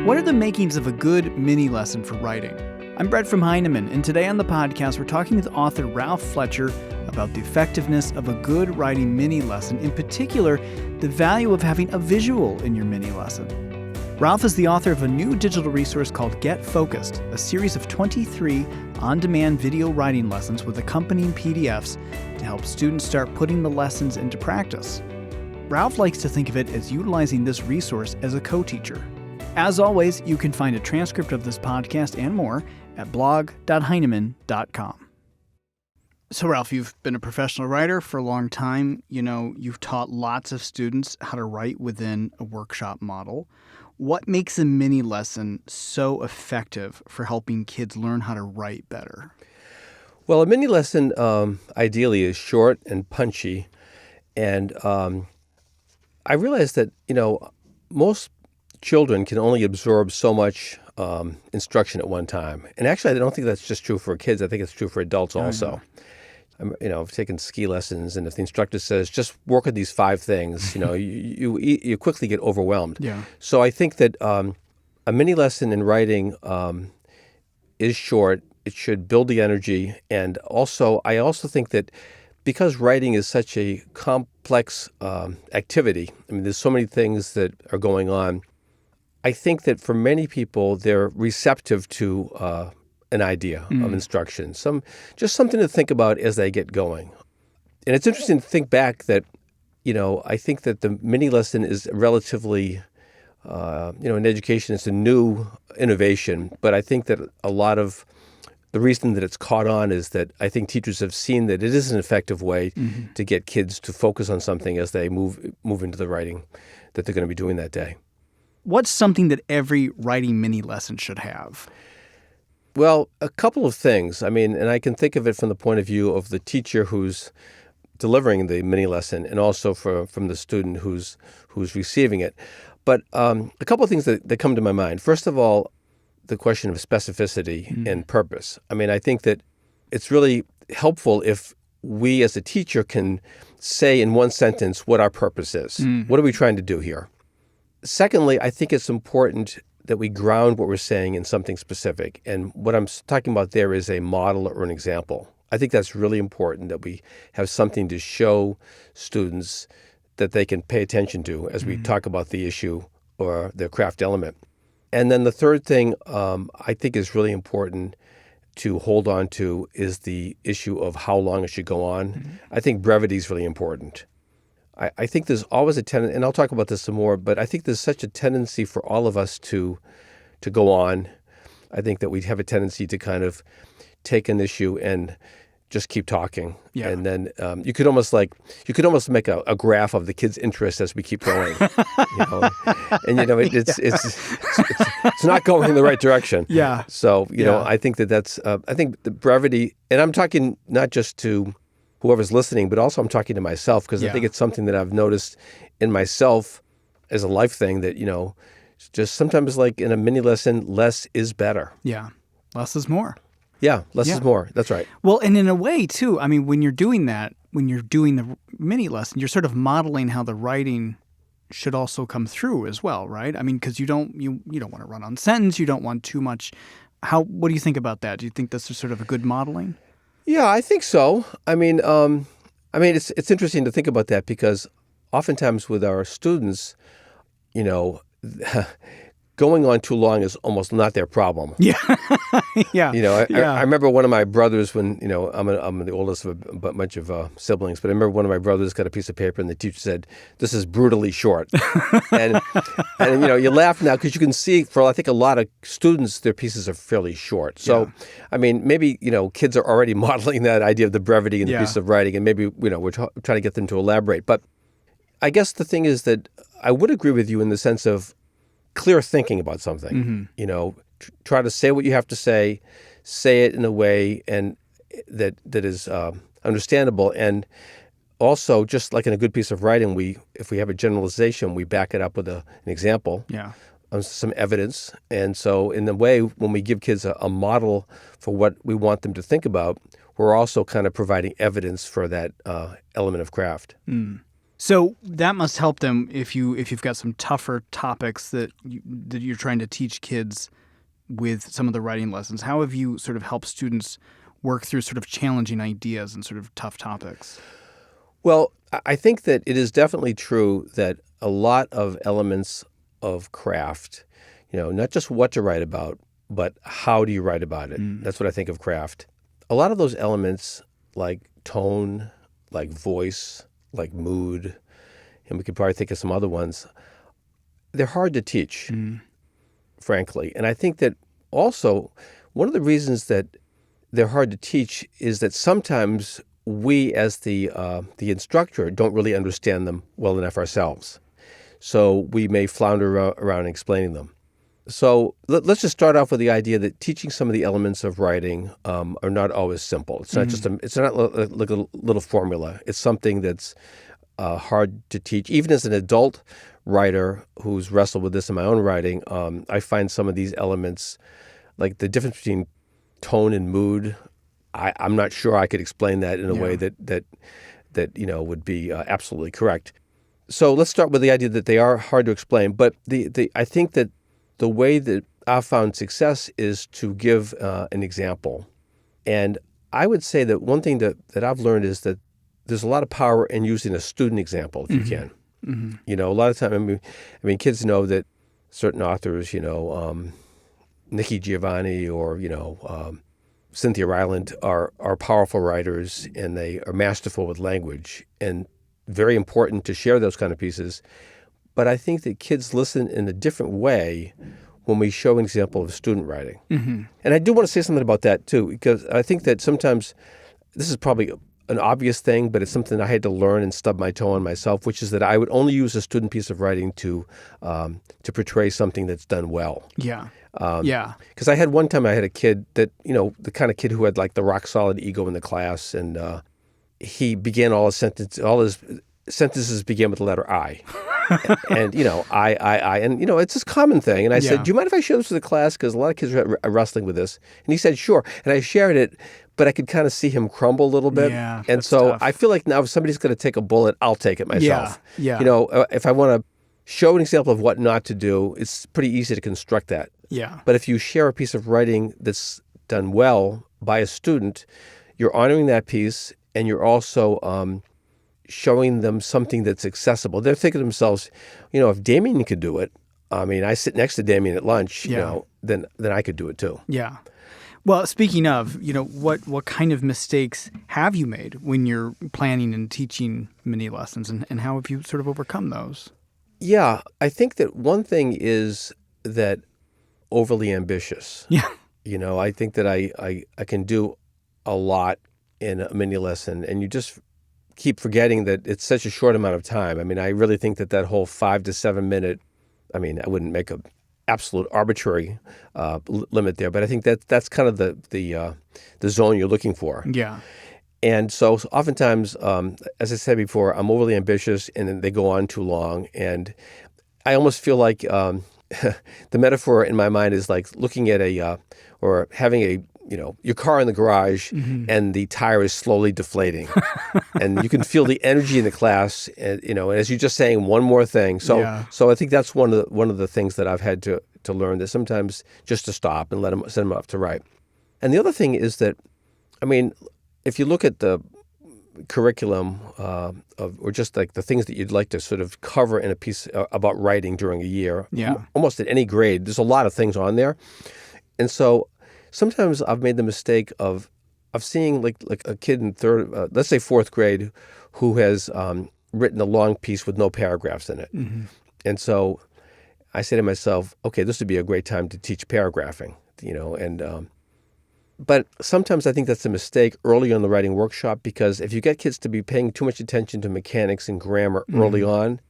What are the makings of a good mini lesson for writing? I'm Brett from Heinemann, and today on the podcast we're talking with author Ralph Fletcher about the effectiveness of a good writing mini lesson, in particular, the value of having a visual in your mini lesson. Ralph is the author of a new digital resource called Get Focused, a series of 23 on-demand video writing lessons with accompanying PDFs to help students start putting the lessons into practice. Ralph likes to think of it as utilizing this resource as a co-teacher. As always, you can find a transcript of this podcast and more at blog.heinemann.com. So, Ralph, you've been a professional writer for a long time. You've taught lots of students how to write within a workshop model. What makes a mini lesson so effective for helping kids learn how to write better? Well, a mini lesson ideally is short and punchy. And I realized that, most children can only absorb so much instruction at one time. And actually, I don't think that's just true for kids. I think it's true for adults also. I've taken ski lessons, and if the instructor says, just work on these 5 things, you quickly get overwhelmed. Yeah. So I think that a mini lesson in writing is short. It should build the energy. And I also think that because writing is such a complex activity, there's so many things that are going on, I think that for many people, they're receptive to an idea of instruction, just something to think about as they get going. And it's interesting to think back that, I think that the mini lesson is relatively, in education, it's a new innovation. But I think that a lot of the reason that it's caught on is that I think teachers have seen that it is an effective way to get kids to focus on something as they move into the writing that they're going to be doing that day. What's something that every writing mini lesson should have? Well, a couple of things. And I can think of it from the point of view of the teacher who's delivering the mini lesson and also from the student who's receiving it. But a couple of things that come to my mind. First of all, the question of specificity and purpose. I think that it's really helpful if we as a teacher can say in one sentence what our purpose is. What are we trying to do here? Secondly, I think it's important that we ground what we're saying in something specific. And what I'm talking about there is a model or an example. I think that's really important that we have something to show students that they can pay attention to as we talk about the issue or the craft element. And then the third thing I think is really important to hold on to is the issue of how long it should go on. I think brevity is really important. I think there's always a tendency, and I'll talk about this some more, but I think there's such a tendency for all of us to go on. I think that we have a tendency to kind of take an issue and just keep talking. Yeah. And then you could almost make a graph of the kids' interest as we keep going. It's not going in the right direction. Yeah. So, I think that's I think the brevity, and I'm talking not just to whoever's listening, but also I'm talking to myself because I think it's something that I've noticed in myself as a life thing that, just sometimes like in a mini lesson, less is better. Yeah. Less is more. Yeah. Less is more. That's right. Well, and in a way too, when you're doing that, when you're doing the mini lesson, you're sort of modeling how the writing should also come through as well, right? Because you don't want to run on sentence. You don't want too much. What do you think about that? Do you think that's sort of a good modeling? Yeah, I think so. It's interesting to think about that because oftentimes with our students, going on too long is almost not their problem. Yeah. Yeah. I remember one of my brothers when, I'm the oldest of a bunch of siblings, but I remember one of my brothers got a piece of paper and the teacher said, "This is brutally short." and you laugh now because you can see for, I think, a lot of students, their pieces are fairly short. So, maybe, kids are already modeling that idea of the brevity in the piece of writing, and maybe, we're trying to get them to elaborate. But I guess the thing is that I would agree with you in the sense of clear thinking about something. Try to say what you have to say it in a way and that is understandable. And also, just like in a good piece of writing, if we have a generalization, we back it up with an example, some evidence. And so in the way, when we give kids a model for what we want them to think about, we're also kind of providing evidence for that element of craft. So that must help them if you've got some tougher topics that you're trying to teach kids with some of the writing lessons. How have you sort of helped students work through sort of challenging ideas and sort of tough topics? Well, I think that it is definitely true that a lot of elements of craft, not just what to write about, but how do you write about it? That's what I think of craft. A lot of those elements, like tone, like voice, like mood, and we could probably think of some other ones, they're hard to teach, frankly. And I think that also one of the reasons that they're hard to teach is that sometimes we as the instructor don't really understand them well enough ourselves. So we may flounder around explaining them. So let's just start off with the idea that teaching some of the elements of writing are not always simple. It's not it's not like a little formula. It's something that's hard to teach. Even as an adult writer who's wrestled with this in my own writing, I find some of these elements, like the difference between tone and mood, I'm not sure I could explain that in a way that would be absolutely correct. So let's start with the idea that they are hard to explain. But I think that the way that I've found success is to give an example. And I would say that one thing that I've learned is that there's a lot of power in using a student example if you can. A lot of time, kids know that certain authors, Nikki Giovanni or, Cynthia Ryland are powerful writers, and they are masterful with language, and very important to share those kind of pieces. But I think that kids listen in a different way when we show an example of student writing. And I do want to say something about that too, because I think that sometimes this is probably an obvious thing, but it's something I had to learn and stub my toe on myself, which is that I would only use a student piece of writing to portray something that's done well. Because I had one time I had a kid that, the kind of kid who had like the rock solid ego in the class, and he began all his sentences began with the letter I. And, I, and, it's this common thing. And I said, do you mind if I share this with the class? Because a lot of kids are wrestling with this. And he said, sure. And I shared it, but I could kind of see him crumble a little bit. Yeah, and so tough. I feel like now if somebody's going to take a bullet, I'll take it myself. Yeah. If I want to show an example of what not to do, it's pretty easy to construct that. Yeah. But if you share a piece of writing that's done well by a student, you're honoring that piece, and you're also showing them something that's accessible. They're thinking to themselves, if Damien could do it, I sit next to Damien at lunch, then I could do it too. Yeah. Well, speaking of, what kind of mistakes have you made when you're planning and teaching mini lessons, and how have you sort of overcome those? Yeah, I think that one thing is that overly ambitious. Yeah. I think that I can do a lot in a mini lesson, and you just keep forgetting that it's such a short amount of time. I really think that whole 5 to 7 minute, I wouldn't make a absolute arbitrary limit there, but I think that's kind of the zone you're looking for. Yeah. And so oftentimes, as I said before, I'm overly ambitious, and then they go on too long. And I almost feel like the metaphor in my mind is like looking at or having your car in the garage, and the tire is slowly deflating. And you can feel the energy in the class, and as you're just saying one more thing. So I think that's one of the things that I've had to learn, that sometimes just to stop and send them off to write. And the other thing is that, if you look at the curriculum or just like the things that you'd like to sort of cover in a piece about writing during a year, almost at any grade, there's a lot of things on there. And so sometimes I've made the mistake of seeing like a kid in let's say fourth grade, who has written a long piece with no paragraphs in it. And so I say to myself, okay, this would be a great time to teach paragraphing, but sometimes I think that's a mistake early on in the writing workshop, because if you get kids to be paying too much attention to mechanics and grammar early on,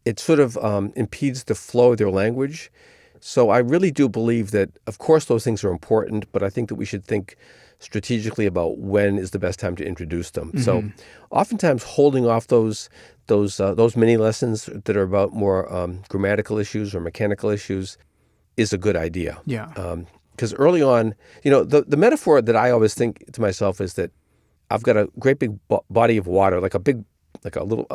it sort of impedes the flow of their language. So I really do believe that, of course, those things are important, but I think that we should think strategically about when is the best time to introduce them. So oftentimes holding off those mini lessons that are about more grammatical issues or mechanical issues is a good idea. Yeah. Because early on, the metaphor that I always think to myself is that I've got a great big body of water, like a big like a little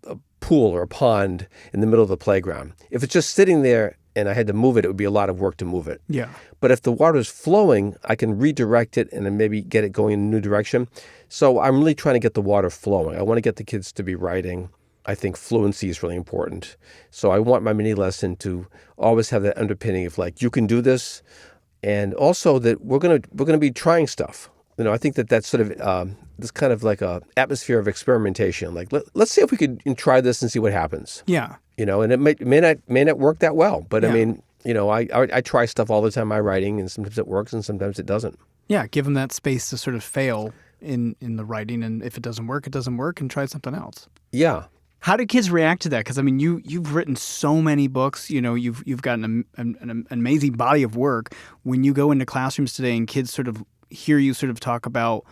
a pool or a pond in the middle of the playground. If it's just sitting there and I had to move it, it would be a lot of work to move it. Yeah. But if the water is flowing, I can redirect it and then maybe get it going in a new direction. So I'm really trying to get the water flowing. I want to get the kids to be writing. I think fluency is really important. So I want my mini lesson to always have that underpinning of like, you can do this, and also that we're gonna be trying stuff. I think that's sort of this kind of like a atmosphere of experimentation. Like let's see if we could try this and see what happens. Yeah. And it may not work that well, but Yeah. I mean, I try stuff all the time in my writing, and sometimes it works and sometimes it doesn't. Yeah, give them that space to sort of fail in the writing, and if it doesn't work, and try something else. Yeah. How do kids react to that? Because I mean, you've written so many books. You've got an amazing body of work. When you go into classrooms today and kids sort of hear you sort of talk about,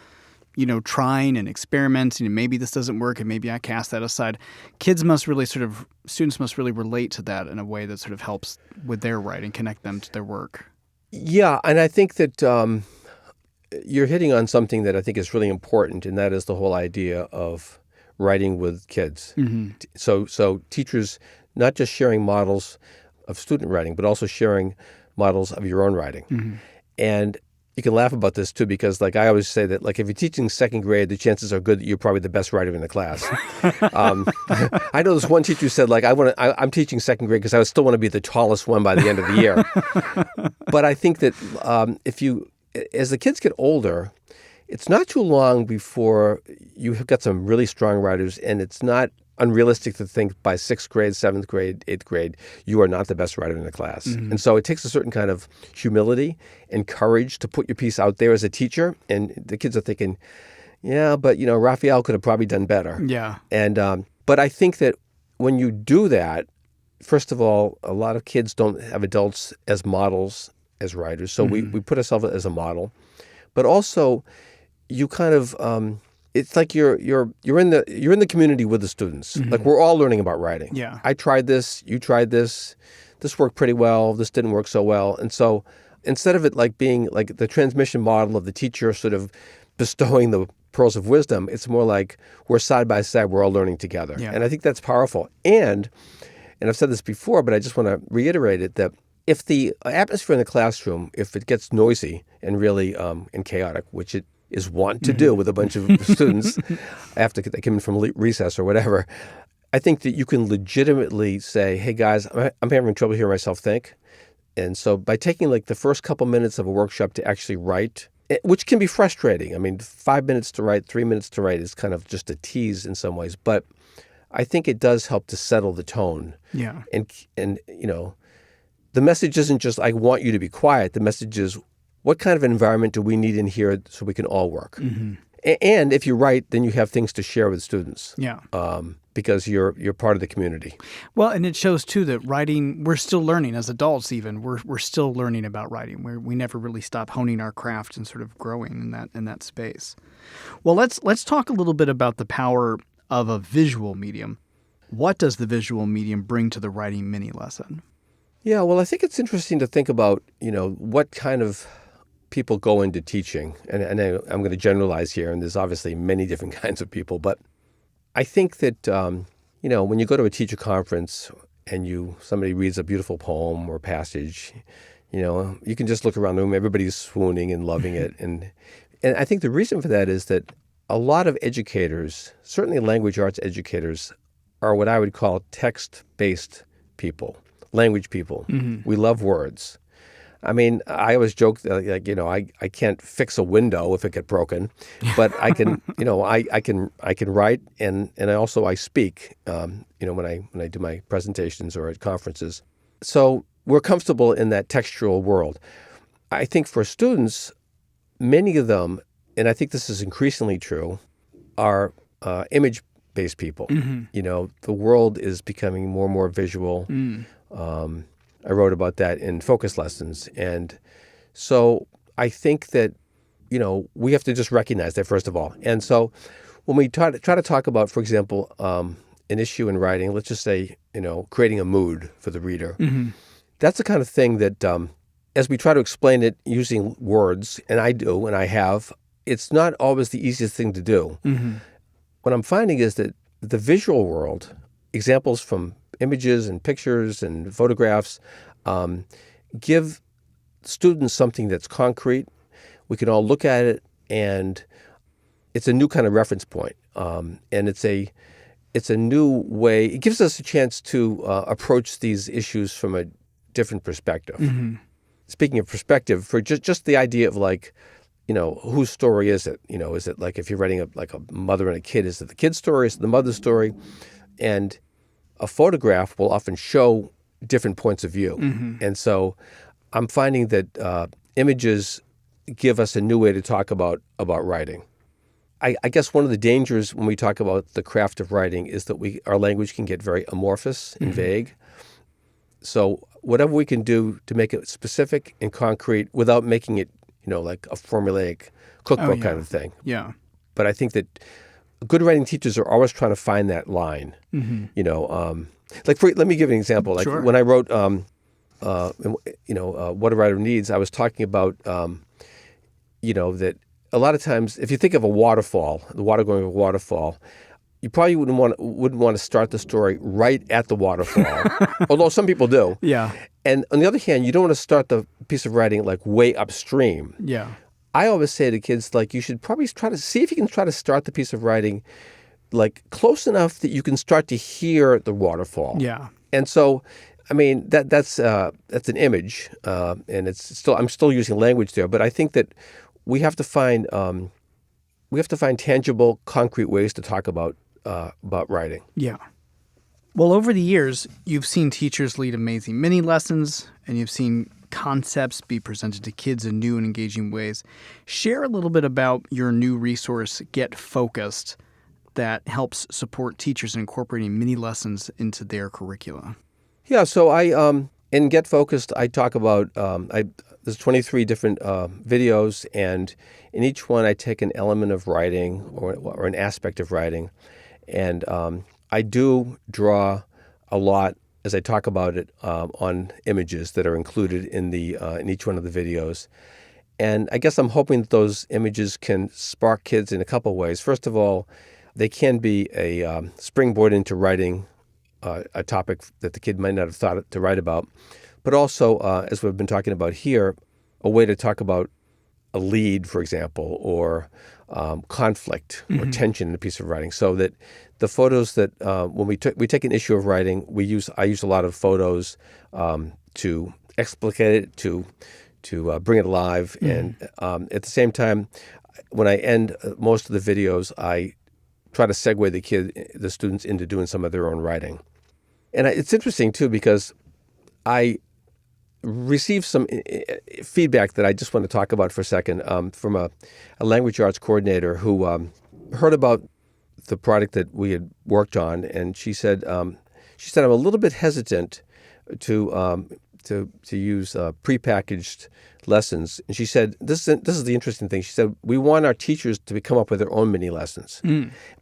trying and experimenting, and maybe this doesn't work, and maybe I cast that aside. Students must really relate to that in a way that sort of helps with their writing, connect them to their work. Yeah, and I think that you're hitting on something that I think is really important, and that is the whole idea of writing with kids. Mm-hmm. So teachers not just sharing models of student writing, but also sharing models of your own writing. Mm-hmm. And you can laugh about this too, because like I always say that like if you're teaching second grade, the chances are good that you're probably the best writer in the class. I know this one teacher who said like I'm teaching second grade because I still want to be the tallest one by the end of the year. But I think that as the kids get older, it's not too long before you have got some really strong writers, and it's not unrealistic to think by 6th grade, 7th grade, 8th grade, you are not the best writer in the class. Mm-hmm. And so it takes a certain kind of humility and courage to put your piece out there as a teacher. And the kids are thinking, yeah, but Raphael could have probably done better. Yeah. And but I think that when you do that, first of all, a lot of kids don't have adults as models as writers. So Mm-hmm. we put ourselves as a model. But also you kind of it's like you're in the community with the students. Mm-hmm. Like we're all learning about writing. Yeah. I tried this, you tried this worked pretty well, this didn't work so well. And so instead of it like being like the transmission model of the teacher sort of bestowing the pearls of wisdom, it's more like we're side by side, we're all learning together. Yeah. And I think that's powerful. And I've said this before, but I just want to reiterate it, that if the atmosphere in the classroom, if it gets noisy and really and chaotic, which it is wont to do with a bunch of students after they come in from recess or whatever, I think that you can legitimately say, hey guys, I'm having trouble hearing myself think. And so by taking like the first couple minutes of a workshop to actually write, which can be frustrating. I mean, 5 minutes to write, 3 minutes to write is kind of just a tease in some ways, but I think it does help to settle the tone. Yeah. And the message isn't just, I want you to be quiet. The message is, what kind of environment do we need in here so we can all work? Mm-hmm. And if you write, then you have things to share with students. Yeah. Because you're part of the community. Well, and it shows too that writing, we're still learning as adults. Even we're still learning about writing. We never really stop honing our craft and sort of growing in that space. Well, let's talk a little bit about the power of a visual medium. What does the visual medium bring to the writing mini lesson? Yeah, well, I think it's interesting to think about what kind of people go into teaching, and I'm going to generalize here, and there's obviously many different kinds of people, but I think that when you go to a teacher conference and somebody reads a beautiful poem or passage, you can just look around the room, everybody's swooning and loving it, and I think the reason for that is that a lot of educators, certainly language arts educators, are what I would call text-based people, language people. Mm-hmm. We love words. I mean, I always joke that, I can't fix a window if it gets broken, but I can, I can write and I speak, when I do my presentations or at conferences. So we're comfortable in that textual world. I think for students, many of them, and I think this is increasingly true, are image-based people. Mm-hmm. The world is becoming more and more visual. I wrote about that in focus lessons. And so I think that, we have to just recognize that, first of all. And so when we try to talk about, for example, an issue in writing, let's just say, creating a mood for the reader, mm-hmm. that's the kind of thing that as we try to explain it using words, and I do, and I have, it's not always the easiest thing to do. Mm-hmm. What I'm finding is that the visual world, examples from images and pictures and photographs, give students something that's concrete. We can all look at it, and it's a new kind of reference point. And it's a new way. It gives us a chance to approach these issues from a different perspective. Mm-hmm. Speaking of perspective, for just the idea of like, whose story is it? Is it like if you're writing like a mother and a kid, is it the kid's story? Is it the mother's story? And a photograph will often show different points of view. Mm-hmm. And so I'm finding that images give us a new way to talk about writing. I guess one of the dangers when we talk about the craft of writing is that our language can get very amorphous and vague. So whatever we can do to make it specific and concrete without making it, like a formulaic cookbook kind of thing. Yeah. But I think that good writing teachers are always trying to find that line. Mm-hmm. Let me give an example. Like Sure. when I wrote, What a Writer Needs, I was talking about, that a lot of times, if you think of a waterfall, the water going over a waterfall, you probably wouldn't want to start the story right at the waterfall, although some people do. Yeah. And on the other hand, you don't want to start the piece of writing like way upstream. Yeah. I always say to kids, like, you should probably try to see if you can try to start the piece of writing like close enough that you can start to hear the waterfall. Yeah. And so, I mean, that's an image, and I'm still using language there, but I think that we have to find tangible, concrete ways to talk about writing. Yeah. Well, over the years, you've seen teachers lead amazing mini lessons, and you've seen concepts be presented to kids in new and engaging ways. Share a little bit about your new resource, Get Focused, that helps support teachers in incorporating mini lessons into their curricula. Yeah, so in Get Focused, I talk about there's 23 different videos, and in each one I take an element of writing or an aspect of writing, and I do draw a lot as I talk about it on images that are included in each one of the videos. And I guess I'm hoping that those images can spark kids in a couple of ways. First of all, they can be a springboard into writing a topic that the kid might not have thought to write about, but also, as we've been talking about here, a way to talk about a lead, for example, or conflict or tension in a piece of writing. So that the photos that when we take an issue of writing, I use a lot of photos to explicate it, to bring it alive, and at the same time, when I end most of the videos, I try to segue the students into doing some of their own writing. And it's interesting, too, because I received some feedback that I just want to talk about for a second from a language arts coordinator who heard about the product that we had worked on, and she said I'm a little bit hesitant to use prepackaged lessons. And she said, this is the interesting thing. She said, we want our teachers to come up with their own mini lessons.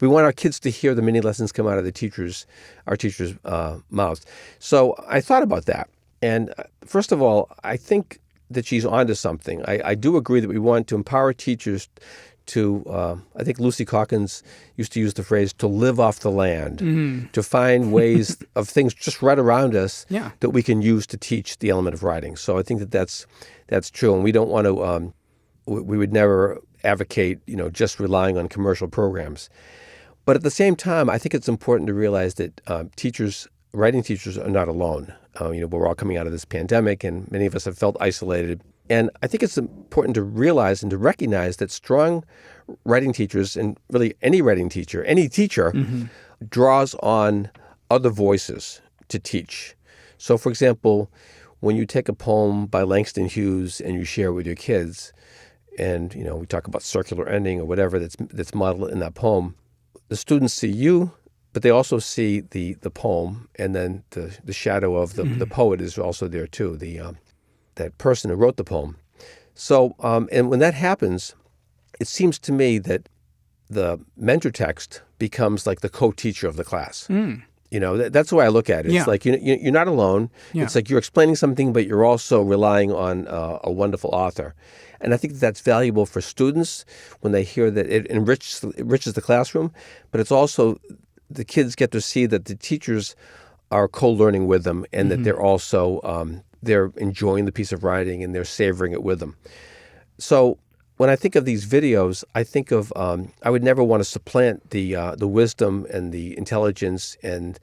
We want our kids to hear the mini lessons come out of our teachers' mouths. So I thought about that. And first of all, I think that she's onto something. I do agree that we want to empower teachers to, I think Lucy Calkins used to use the phrase, to live off the land, to find ways of things just right around us that we can use to teach the element of writing. So I think that that's true. And we don't want to, we would never advocate, just relying on commercial programs. But at the same time, I think it's important to realize that writing teachers are not alone. We're all coming out of this pandemic, and many of us have felt isolated. And I think it's important to realize and to recognize that strong writing teachers, and really any writing teacher, any teacher, draws on other voices to teach. So, for example, when you take a poem by Langston Hughes and you share it with your kids, and we talk about circular ending or whatever that's modeled in that poem, the students see you, but they also see the poem, and then the shadow of the poet is also there too, that person who wrote the poem. So, and when that happens, it seems to me that the mentor text becomes like the co-teacher of the class. That's the way I look at it. It's like you're not alone. It's like you're explaining something, but you're also relying on a wonderful author. And I think that's valuable for students when they hear that it enriches the classroom, but it's also the kids get to see that the teachers are co-learning with them, and that they're also they're enjoying the piece of writing and they're savoring it with them. So when I think of these videos, I think of I would never want to supplant the wisdom and the intelligence and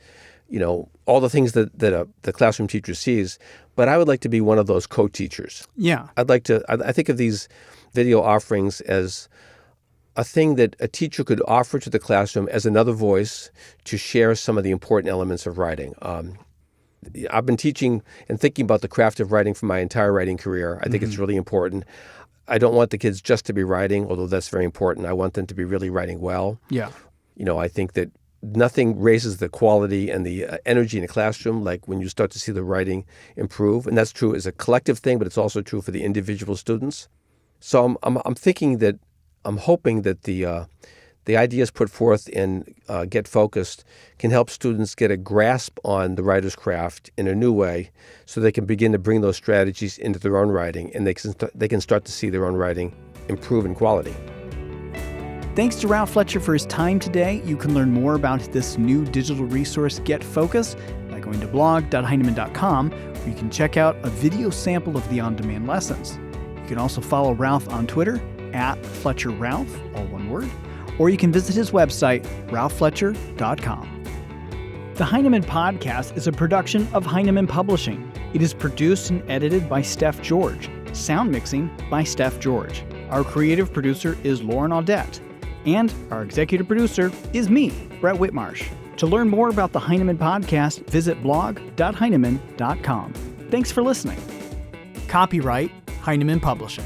all the things that the classroom teacher sees, but I would like to be one of those co-teachers. Yeah. I think of these video offerings as a thing that a teacher could offer to the classroom as another voice to share some of the important elements of writing. I've been teaching and thinking about the craft of writing for my entire writing career. I think it's really important. I don't want the kids just to be writing, although that's very important. I want them to be really writing well. Yeah. I think that nothing raises the quality and the energy in the classroom like when you start to see the writing improve. And that's true as a collective thing, but it's also true for the individual students. So I'm thinking that, I'm hoping that the ideas put forth in Get Focused can help students get a grasp on the writer's craft in a new way, so they can begin to bring those strategies into their own writing, and they can start to see their own writing improve in quality. Thanks to Ralph Fletcher for his time today. You can learn more about this new digital resource, Get Focused, by going to blog.heinemann.com, where you can check out a video sample of the on-demand lessons. You can also follow Ralph on Twitter @FletcherRalph, all one word, or you can visit his website, ralphfletcher.com. The Heinemann Podcast is a production of Heinemann Publishing. It is produced and edited by Steph George. Sound mixing by Steph George. Our creative producer is Lauren Audette. And our executive producer is me, Brett Whitmarsh. To learn more about the Heinemann Podcast, visit blog.heinemann.com. Thanks for listening. Copyright Heinemann Publishing.